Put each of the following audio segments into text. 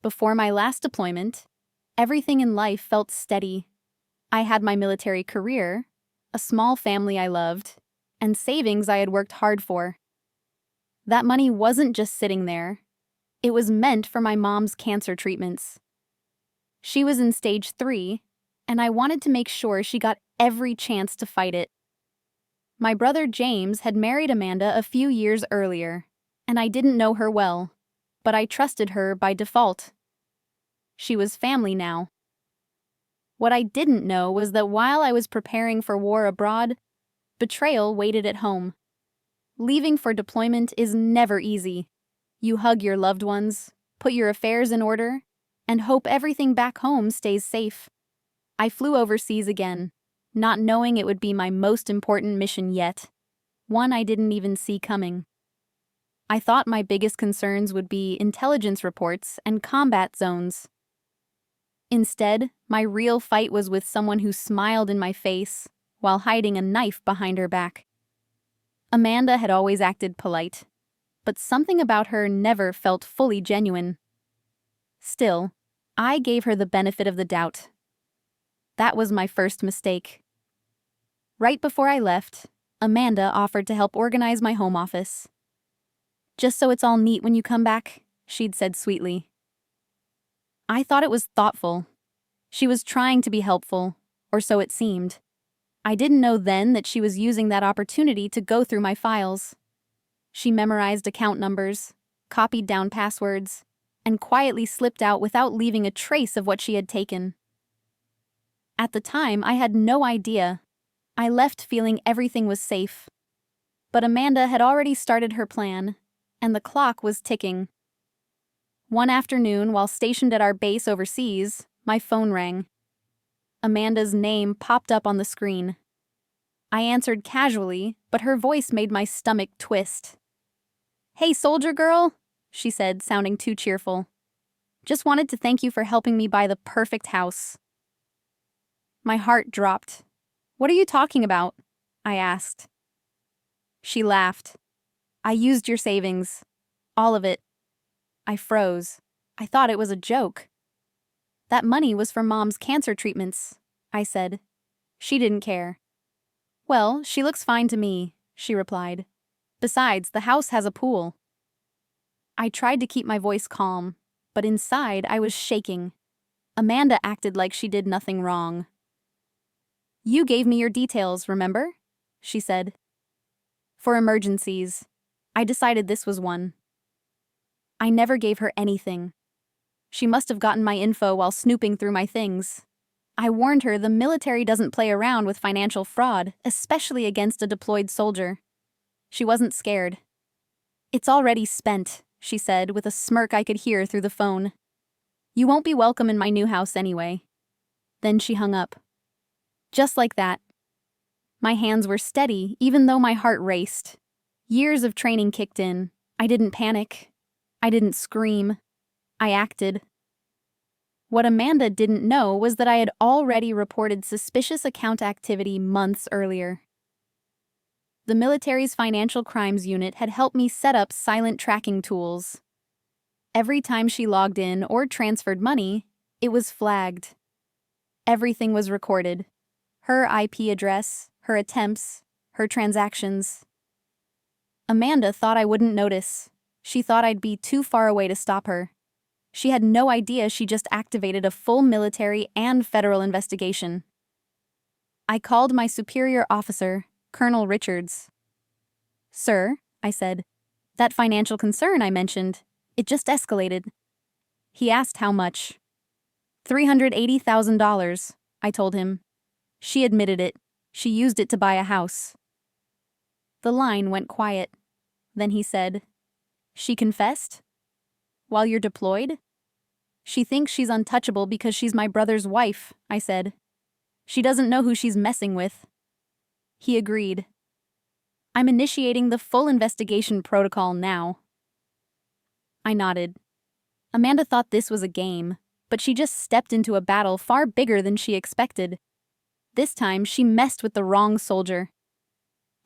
Before my last deployment, everything in life felt steady. I had my military career, a small family I loved, and savings I had worked hard for. That money wasn't just sitting there. It was meant for my mom's cancer treatments. She was in stage 3, and I wanted to make sure she got every chance to fight it. My brother James had married Amanda a few years earlier, and I didn't know her well, but I trusted her by default. She was family now. What I didn't know was that while I was preparing for war abroad, betrayal waited at home. Leaving for deployment is never easy. You hug your loved ones, put your affairs in order, and hope everything back home stays safe. I flew overseas again, not knowing it would be my most important mission yet, one I didn't even see coming. I thought my biggest concerns would be intelligence reports and combat zones. Instead, my real fight was with someone who smiled in my face while hiding a knife behind her back. Amanda had always acted polite, but something about her never felt fully genuine. Still, I gave her the benefit of the doubt. That was my first mistake. Right before I left, Amanda offered to help organize my home office. "Just so it's all neat when you come back," she'd said sweetly. I thought it was thoughtful. She was trying to be helpful, or so it seemed. I didn't know then that she was using that opportunity to go through my files. She memorized account numbers, copied down passwords, and quietly slipped out without leaving a trace of what she had taken. At the time, I had no idea. I left feeling everything was safe. But Amanda had already started her plan, and the clock was ticking. One afternoon, while stationed at our base overseas, my phone rang. Amanda's name popped up on the screen. I answered casually, but her voice made my stomach twist. "Hey, soldier girl," she said, sounding too cheerful. "Just wanted to thank you for helping me buy the perfect house." My heart dropped. "What are you talking about?" I asked. She laughed. "I used your savings. All of it." I froze. I thought it was a joke. "That money was for Mom's cancer treatments," I said. She didn't care. "Well, she looks fine to me," she replied. "Besides, the house has a pool." I tried to keep my voice calm, but inside I was shaking. Amanda acted like she did nothing wrong. "You gave me your details, remember?" she said. "For emergencies. I decided this was one." I never gave her anything. She must have gotten my info while snooping through my things. I warned her the military doesn't play around with financial fraud, especially against a deployed soldier. She wasn't scared. "It's already spent," she said with a smirk I could hear through the phone. "You won't be welcome in my new house anyway." Then she hung up. Just like that. My hands were steady, even though my heart raced. Years of training kicked in. I didn't panic. I didn't scream. I acted. What Amanda didn't know was that I had already reported suspicious account activity months earlier. The military's financial crimes unit had helped me set up silent tracking tools. Every time she logged in or transferred money, it was flagged. Everything was recorded. Her IP address, her attempts, her transactions. Amanda thought I wouldn't notice. She thought I'd be too far away to stop her. She had no idea she just activated a full military and federal investigation. I called my superior officer, Colonel Richards. "Sir," I said, "that financial concern I mentioned, it just escalated." He asked how much. $380,000, I told him. She admitted it. She used it to buy a house. The line went quiet. Then he said, "She confessed? While you're deployed?" "She thinks she's untouchable because she's my brother's wife," I said. "She doesn't know who she's messing with." He agreed. "I'm initiating the full investigation protocol now." I nodded. Amanda thought this was a game, but she just stepped into a battle far bigger than she expected. This time, she messed with the wrong soldier.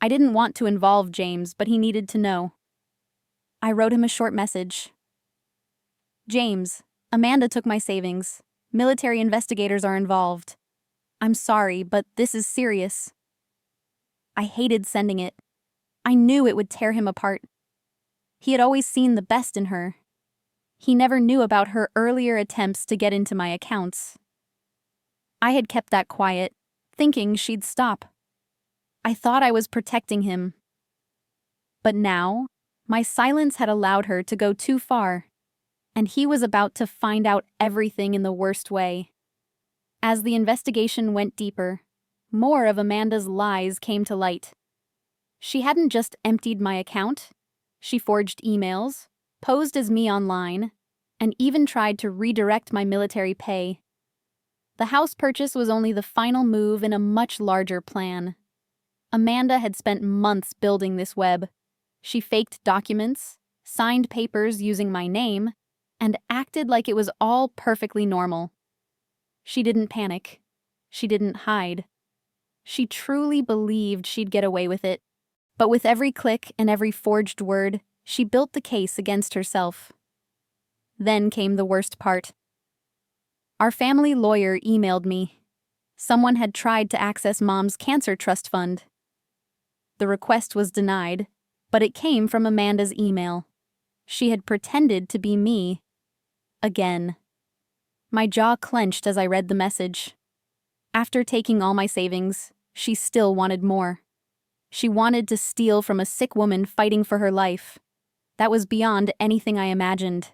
I didn't want to involve James, but he needed to know. I wrote him a short message. "James, Amanda took my savings. Military investigators are involved. I'm sorry, but this is serious. I hated sending it. I knew it would tear him apart. He had always seen the best in her. He never knew about her earlier attempts to get into my accounts. I had kept that quiet, thinking she'd stop. I thought I was protecting him. But now, my silence had allowed her to go too far, and he was about to find out everything in the worst way. As the investigation went deeper, more of Amanda's lies came to light. She hadn't just emptied my account. She forged emails, posed as me online, and even tried to redirect my military pay. The house purchase was only the final move in a much larger plan. Amanda had spent months building this web. She faked documents, signed papers using my name, and acted like it was all perfectly normal. She didn't panic. She didn't hide. She truly believed she'd get away with it. But with every click and every forged word, she built the case against herself. Then came the worst part. Our family lawyer emailed me. Someone had tried to access Mom's cancer trust fund. The request was denied, but it came from Amanda's email. She had pretended to be me. Again. My jaw clenched as I read the message. After taking all my savings, she still wanted more. She wanted to steal from a sick woman fighting for her life. That was beyond anything I imagined.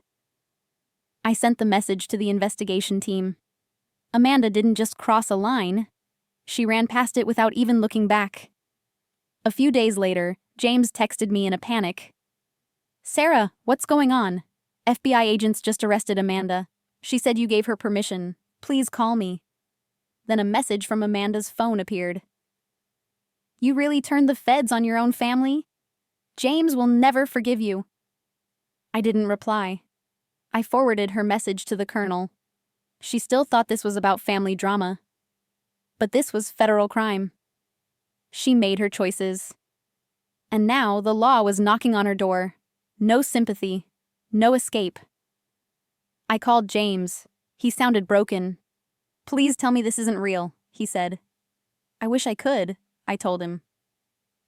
I sent the message to the investigation team. Amanda didn't just cross a line. She ran past it without even looking back. A few days later, James texted me in a panic. "Sarah, what's going on? FBI agents just arrested Amanda. She said you gave her permission. Please call me." Then a message from Amanda's phone appeared. "You really turned the feds on your own family? James will never forgive you." I didn't reply. I forwarded her message to the colonel. She still thought this was about family drama. But this was federal crime. She made her choices. And now the law was knocking on her door. No sympathy. No escape. I called James. He sounded broken. "Please tell me this isn't real," he said. "I wish I could," I told him.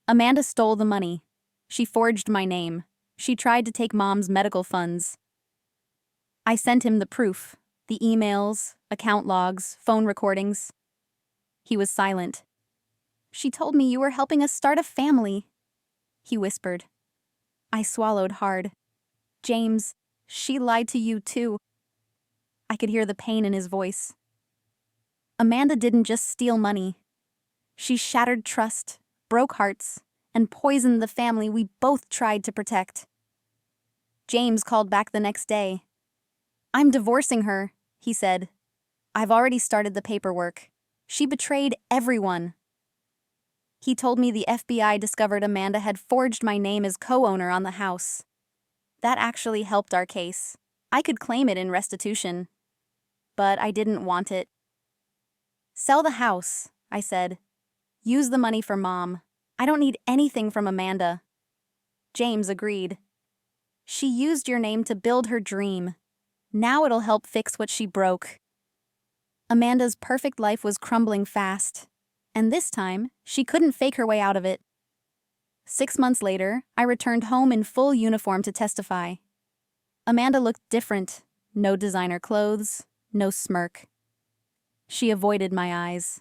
"Amanda stole the money. She forged my name. She tried to take Mom's medical funds." I sent him the proof, the emails, account logs, phone recordings. He was silent. "She told me you were helping us start a family," he whispered. I swallowed hard. "James, she lied to you too." I could hear the pain in his voice. Amanda didn't just steal money. She shattered trust, broke hearts, and poisoned the family we both tried to protect. James called back the next day. "I'm divorcing her," he said. "I've already started the paperwork. She betrayed everyone." He told me the FBI discovered Amanda had forged my name as co-owner on the house. That actually helped our case. I could claim it in restitution. But I didn't want it. "Sell the house," I said. "Use the money for Mom. I don't need anything from Amanda." James agreed. "She used your name to build her dream. Now it'll help fix what she broke." Amanda's perfect life was crumbling fast, and this time, she couldn't fake her way out of it. 6 months later, I returned home in full uniform to testify. Amanda looked different. No designer clothes, no smirk. She avoided my eyes.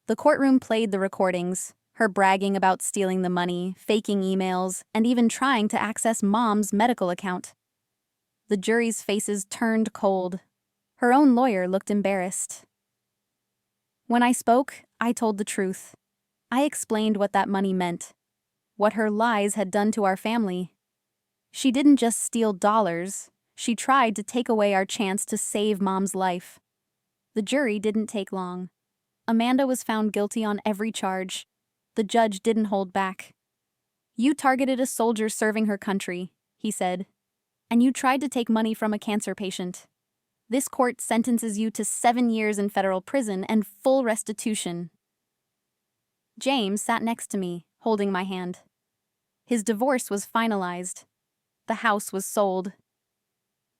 The courtroom played the recordings, her bragging about stealing the money, faking emails, and even trying to access Mom's medical account. The jury's faces turned cold. Her own lawyer looked embarrassed. When I spoke, I told the truth. I explained what that money meant, what her lies had done to our family. She didn't just steal dollars, she tried to take away our chance to save Mom's life. The jury didn't take long. Amanda was found guilty on every charge. The judge didn't hold back. "You targeted a soldier serving her country," he said, "and you tried to take money from a cancer patient. This court sentences you to 7 years in federal prison and full restitution." James sat next to me, holding my hand. His divorce was finalized. The house was sold.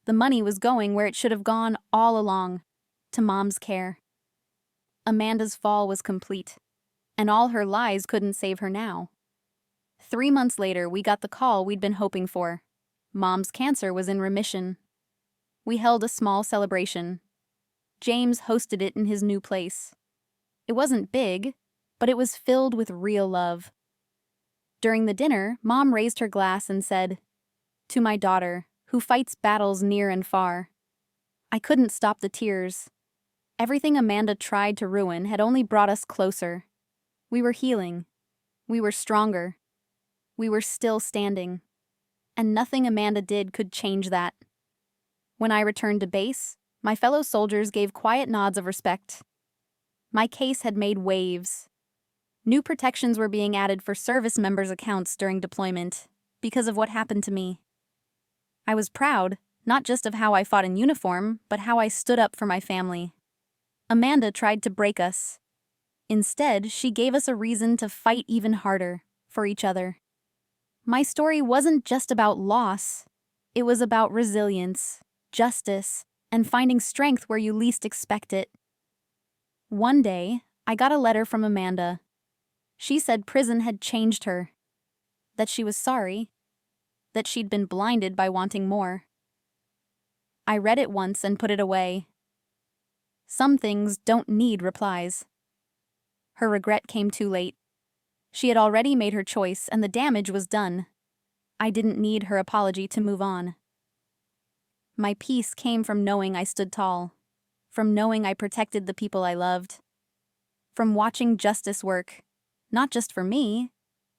The money was going where it should have gone all along, to Mom's care. Amanda's fall was complete, and all her lies couldn't save her now. 3 months later, we got the call we'd been hoping for. Mom's cancer was in remission. We held a small celebration. James hosted it in his new place. It wasn't big, but it was filled with real love. During the dinner, Mom raised her glass and said, "To my daughter, who fights battles near and far." I couldn't stop the tears. Everything Amanda tried to ruin had only brought us closer. We were healing. We were stronger. We were still standing. And nothing Amanda did could change that. When I returned to base, my fellow soldiers gave quiet nods of respect. My case had made waves. New protections were being added for service members' accounts during deployment because of what happened to me. I was proud, not just of how I fought in uniform, but how I stood up for my family. Amanda tried to break us. Instead, she gave us a reason to fight even harder for each other. My story wasn't just about loss. It was about resilience, justice, and finding strength where you least expect it. One day, I got a letter from Amanda. She said prison had changed her, that she was sorry, that she'd been blinded by wanting more. I read it once and put it away. Some things don't need replies. Her regret came too late. She had already made her choice and the damage was done. I didn't need her apology to move on. My peace came from knowing I stood tall, from knowing I protected the people I loved, from watching justice work, not just for me,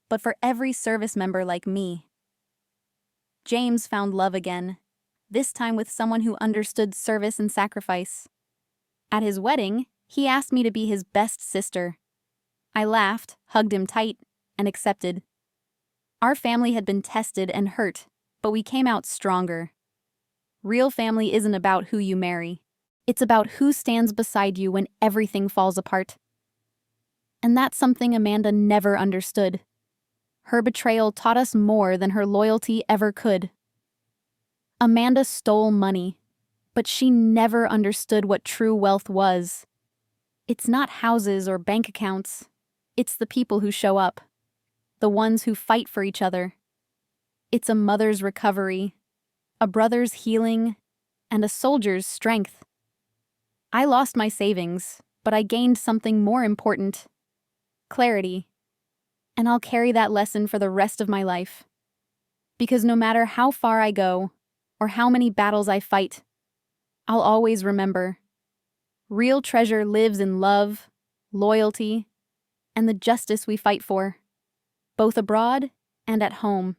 but for every service member like me. James found love again, this time with someone who understood service and sacrifice. At his wedding, he asked me to be his best sister. I laughed, hugged him tight, and accepted. Our family had been tested and hurt, but we came out stronger. Real family isn't about who you marry. It's about who stands beside you when everything falls apart. And that's something Amanda never understood. Her betrayal taught us more than her loyalty ever could. Amanda stole money, but she never understood what true wealth was. It's not houses or bank accounts. It's the people who show up, the ones who fight for each other. It's a mother's recovery, a brother's healing, and a soldier's strength. I lost my savings, but I gained something more important: clarity. And I'll carry that lesson for the rest of my life. Because no matter how far I go, or how many battles I fight, I'll always remember: real treasure lives in love, loyalty, and the justice we fight for, both abroad and at home.